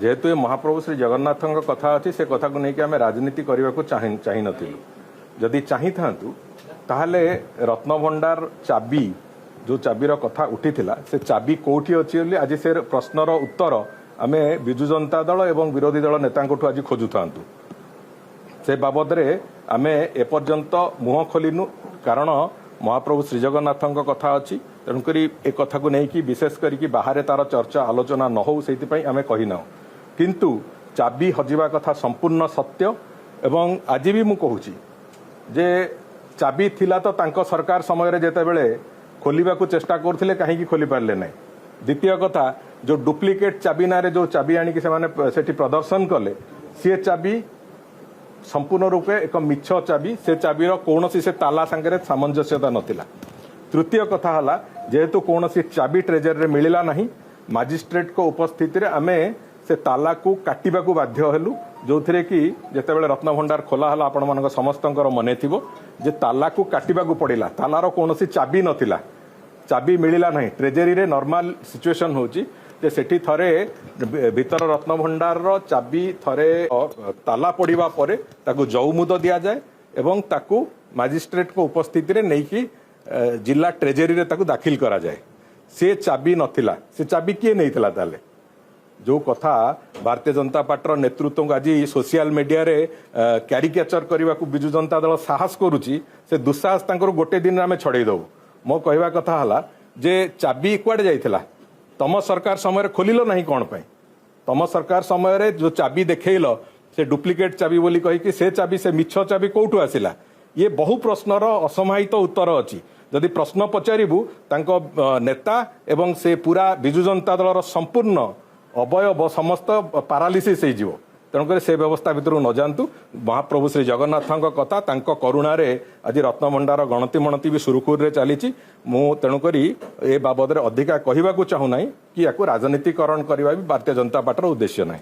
जेहेतु ये महाप्रभु श्री जगन्नाथ कथा अच्छी से कथा को लेकिन आम राजनीति करने को चाही नथिलु जदि चाही थांतु ताहले रत्नभंडार चाबी जो चाबीर कथा उठी से चाबी कोठी अच्छी बोली आज से प्रश्नर उत्तर आम विजु जनता दल एवं विरोधी दल नेता आज खोजु थांतु से बाबद आम एपर्यंत मुह खोलिनु कारण महाप्रभु श्री जगन्नाथ कथा अच्छी तेणुक ए कथा को लेकिन विशेष करके बाहर तार चर्चा आलोचना न हो से आम कहीना किंतु चाबी हजिबा कथा संपूर्ण सत्य एवं आज भी मु कहूची जे चाबी थिला तो तांको सरकार समय जेते बेले खोलिबा को चेष्टा करथिले काहे खोली पारले नहीं। द्वितीय कथा जो डुप्लिकेट चाबी ना रे जो चाबी आनी कि से सेठी प्रदर्शन कले सी चाबी संपूर्ण रूपे एक मिछ चाबी से चाबीर कौन से ताला सांगे सामंजस्यता नथिला। तृतीय कथा हला जेहेतु कौन चाबी ट्रेजरी में मिलला नहीं मजिस्ट्रेट को उपस्थिति आमे से ताला को काटिबा को बाध्य हेलु जो थे कि जिते बड़े रत्नभंडार खोला हला आपण मान समस्त मन थी जे ताला को काटिबा को पड़िला तालार कौन चाबी नथिला चाबी मिलला नहीं ट्रेजरी रे नॉर्मल सिचुएशन होची जे सेठी थरे भीतर रत्नभंडार चाबी थरे ताला पड़िबा परे ताकू जौमुद दिया जाए एवं ताकू मजिस्ट्रेट को उपस्थिति रे नहीं कि जिला ट्रेजरी रे ताकू दाखिल करा जाए से चाबी नथिला से चाबी किए नहीं थिला ताले जो कथा भारतीय जनता पार्टी नेतृत्व को आज सोशल मीडिया रे क्यारिकेचर करने को विजु जनता दल साहस करुच्ची से दुस्साहस गोटे दिन आम छड़े दबू मो कहवा कथा हला जे चाबी कुआडे जाइथिला तम सरकार समय खोलिल नहीं कौन पाई तम सरकार समय जो चाबी देखल से डुप्लिकेट चाबी बोली कही से चाबी से मिछ चाबी कौटू आसिला ये बहु प्रश्नर असमाहित उत्तर अच्छी जदि प्रश्न पचारू नेता एवं से पूरा विजु जनता दल संपूर्ण अवयव समस्त पारालीसीस हो तेणुक से व्यवस्था भितर न जातु महाप्रभु श्री जगन्नाथ कथा करुणा आज रत्नभंडार गणति मणति भी सुरुखुर रे चली तेणुक ए बाबद अधिका कहवाक चाहूना कि या राजनीतिकरण करने भी भारतीय जनता पार्टी उद्देश्य ना।